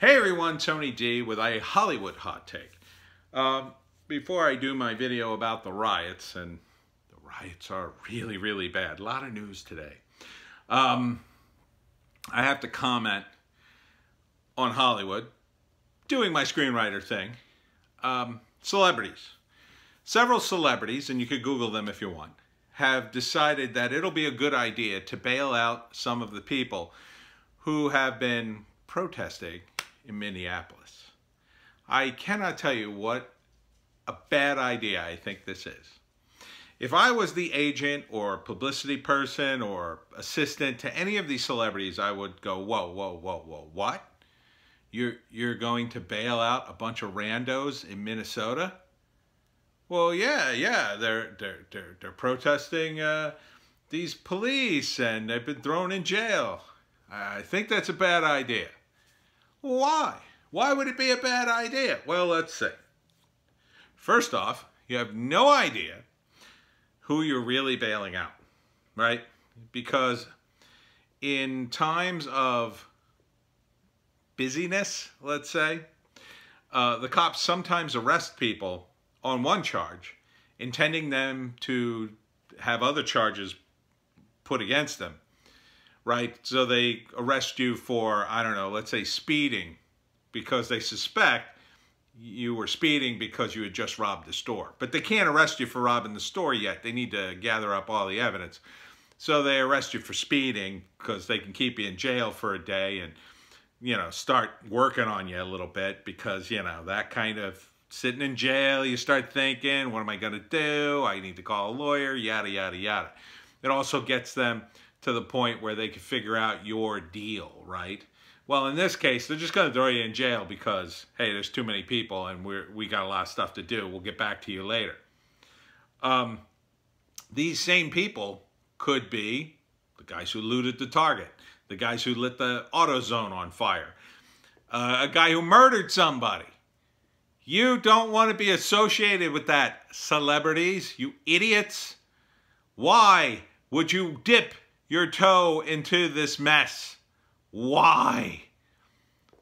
Hey everyone, Tony D with a Hollywood hot take. Before I do my video about the riots, and the riots are really, really bad. A lot of news today. I have to comment on Hollywood, doing my screenwriter thing. Celebrities. Several celebrities, and you could Google them if you want, have decided that it'll be a good idea to bail out some of the people who have been protesting in Minneapolis. I cannot tell you what a bad idea I think this is. If I was the agent or publicity person or assistant to any of these celebrities, I would go, whoa, whoa, whoa, whoa, what? You're going to bail out a bunch of randos in Minnesota? Well, yeah, they're protesting these police and they've been thrown in jail. I think that's a bad idea. Why? Why would it be a bad idea? Well, let's see. First off, you have no idea who you're really bailing out, right? Because in times of busyness, let's say, the cops sometimes arrest people on one charge, intending them to have other charges put against them. Right? So they arrest you for, I don't know, let's say speeding, because they suspect you were speeding because you had just robbed the store. But they can't arrest you for robbing the store yet. They need to gather up all the evidence. So they arrest you for speeding because they can keep you in jail for a day and, you know, start working on you a little bit because, you know, that kind of sitting in jail, you start thinking, what am I going to do? I need to call a lawyer, yada, yada, yada. It also gets them to the point where they can figure out your deal, right? Well, in this case, they're just going to throw you in jail because, hey, there's too many people and we got a lot of stuff to do. We'll get back to you later. These same people could be the guys who looted the Target, the guys who lit the AutoZone on fire, a guy who murdered somebody. You don't want to be associated with that, celebrities, you idiots. Why would you dip your toe into this mess? Why?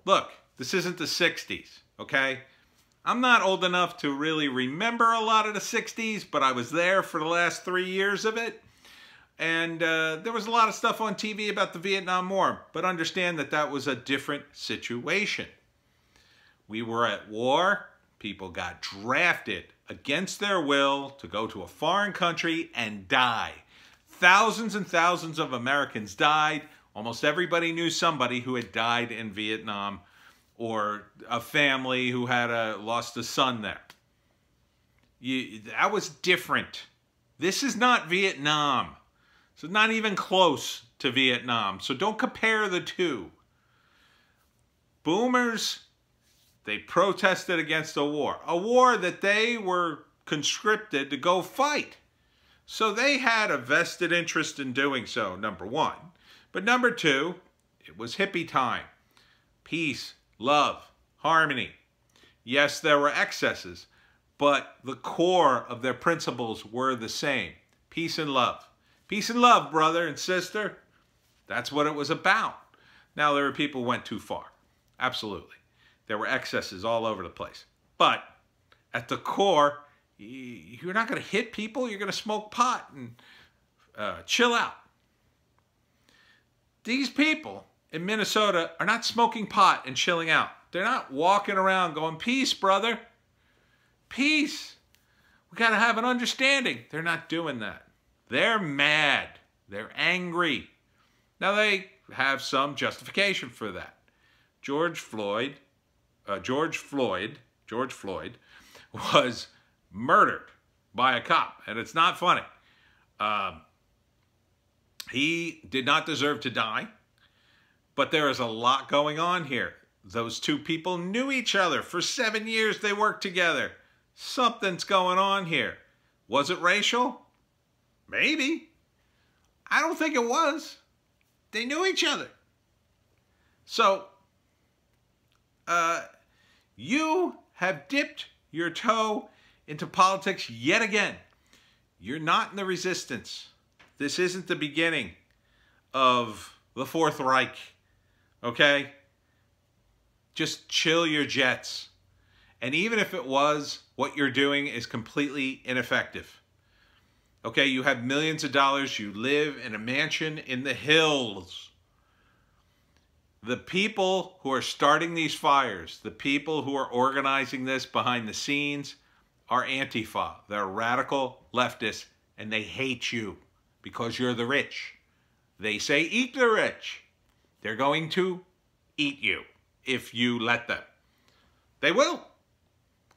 Look, this isn't the 60s, okay? I'm not old enough to really remember a lot of the 60s, but I was there for the last 3 years of it. And there was a lot of stuff on TV about the Vietnam War, but understand that that was a different situation. We were at war. People got drafted against their will to go to a foreign country and die. Thousands and thousands of Americans died. Almost everybody knew somebody who had died in Vietnam or a family who had lost a son there. That was different. This is not Vietnam. So not even close to Vietnam. So don't compare the two. Boomers, they protested against a war that they were conscripted to go fight. So they had a vested interest in doing so, number one. But number two, it was hippie time. Peace, love, harmony. Yes, there were excesses, but the core of their principles were the same. Peace and love. Peace and love, brother and sister. That's what it was about. Now, there were people who went too far. Absolutely. There were excesses all over the place. But at the core, you're not going to hit people. You're going to smoke pot and chill out. These people in Minnesota are not smoking pot and chilling out. They're not walking around going, peace, brother. Peace. We got to have an understanding. They're not doing that. They're mad. They're angry. Now, they have some justification for that. George Floyd was murdered by a cop, and it's not funny. He did not deserve to die, but there is a lot going on here. Those two people knew each other. For 7 years, they worked together. Something's going on here. Was it racial? Maybe. I don't think it was. They knew each other. So, you have dipped your toe into politics yet again. You're not in the resistance. This isn't the beginning of the Fourth Reich, okay? just chill your jets. And even if it was, what you're doing is completely ineffective. Okay, you have millions of dollars. You live in a mansion in the hills. The people who are starting these fires, the people who are organizing this behind the scenes, are Antifa. They're radical leftists, and they hate you because you're the rich. They say, eat the rich. They're going to eat you if you let them. They will.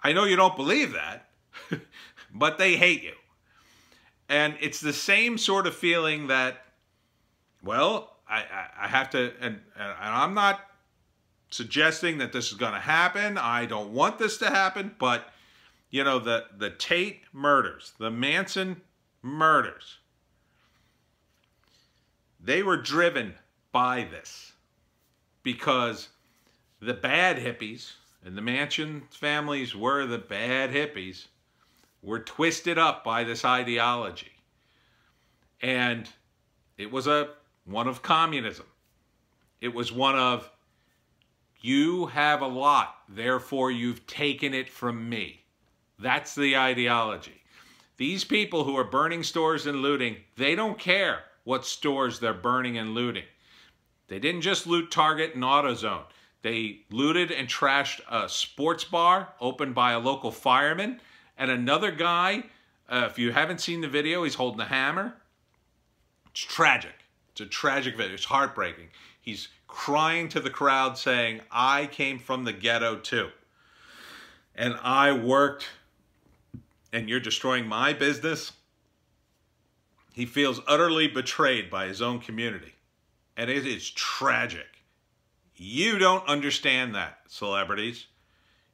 I know you don't believe that, but they hate you. And it's the same sort of feeling that, well, I have to, and I'm not suggesting that this is going to happen. I don't want this to happen, but, you know, the Tate murders, the Manson murders, they were driven by this because the bad hippies, and the Manson families were the bad hippies, were twisted up by this ideology. And it was one of communism. It was one of, you have a lot, therefore you've taken it from me. That's the ideology. These people who are burning stores and looting, they don't care what stores they're burning and looting. They didn't just loot Target and AutoZone. They looted and trashed a sports bar opened by a local fireman. And another guy, if you haven't seen the video, he's holding a hammer. It's tragic. It's a tragic video. It's heartbreaking. He's crying to the crowd saying, I came from the ghetto too. And I worked, and you're destroying my business. He feels utterly betrayed by his own community. And it is tragic. You don't understand that, celebrities.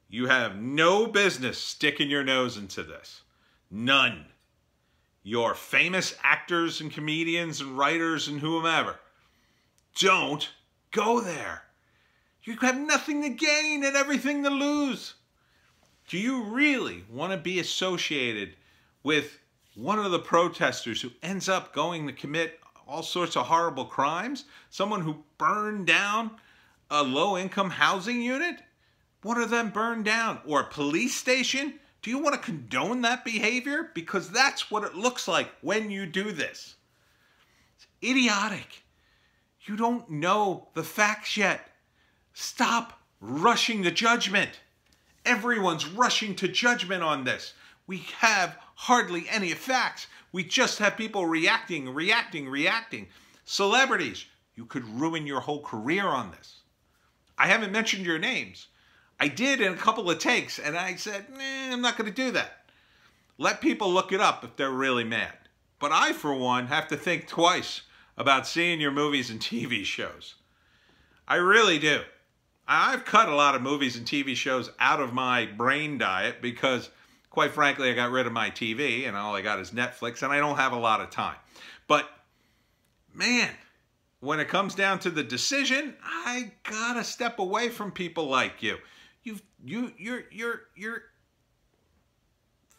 You have no business sticking your nose into this. None. Your famous actors and comedians and writers and whomever, don't go there. You have nothing to gain and everything to lose. Do you really want to be associated with one of the protesters who ends up going to commit all sorts of horrible crimes? Someone who burned down a low-income housing unit? One of them burned down. Or a police station? Do you want to condone that behavior? Because that's what it looks like when you do this. It's idiotic. You don't know the facts yet. Stop rushing to judgment. Everyone's rushing to judgment on this. We have hardly any facts. We just have people reacting. Celebrities, you could ruin your whole career on this. I haven't mentioned your names. I did in a couple of takes, and I said, I'm not going to do that. Let people look it up if they're really mad. But I, for one, have to think twice about seeing your movies and TV shows. I really do. I've cut a lot of movies and TV shows out of my brain diet because, quite frankly, I got rid of my TV, and all I got is Netflix, and I don't have a lot of time. But, man, when it comes down to the decision, I gotta step away from people like you. You're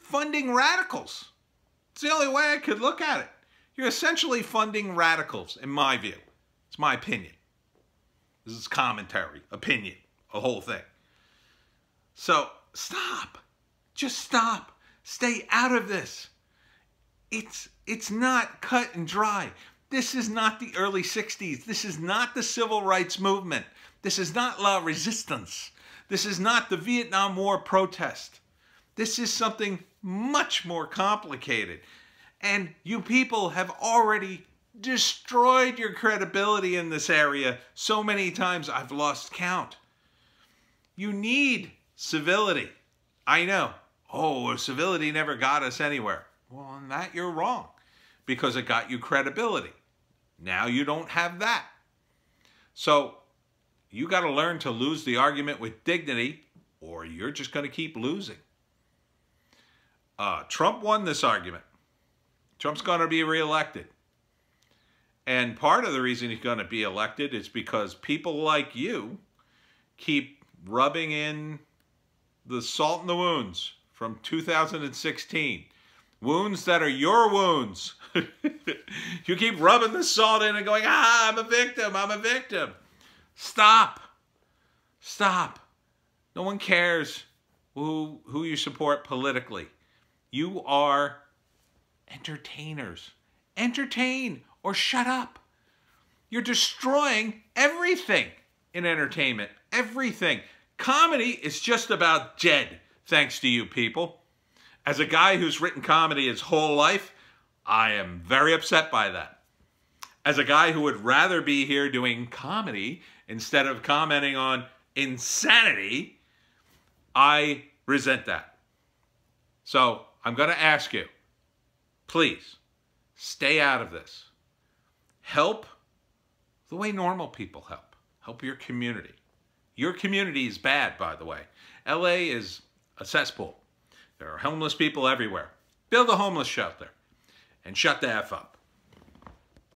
funding radicals. It's the only way I could look at it. You're essentially funding radicals, in my view. It's my opinion. This is commentary, opinion, a whole thing. So stop. Just stop. Stay out of this. It's not cut and dry. This is not the early 60s. This is not the civil rights movement. This is not La Resistance. This is not the Vietnam War protest. This is something much more complicated. And you people have already destroyed your credibility in this area so many times I've lost count. You need civility. I know. Oh, civility never got us anywhere. Well, on that you're wrong, because it got you credibility. Now you don't have that. So you got to learn to lose the argument with dignity, or you're just going to keep losing. Trump won this argument. Trump's going to be reelected. And part of the reason he's going to be elected is because people like you keep rubbing in the salt in the wounds from 2016. Wounds that are your wounds. You keep rubbing the salt in and going, I'm a victim, I'm a victim. Stop. Stop. No one cares who you support politically. You are entertainers. Entertain or shut up. You're destroying everything in entertainment. Everything. Comedy is just about dead, thanks to you people. As a guy who's written comedy his whole life, I am very upset by that. As a guy who would rather be here doing comedy instead of commenting on insanity, I resent that. So I'm going to ask you, please, stay out of this. Help the way normal people help. Help your community. Your community is bad, by the way. LA is a cesspool. There are homeless people everywhere. Build a homeless shelter and shut the F up.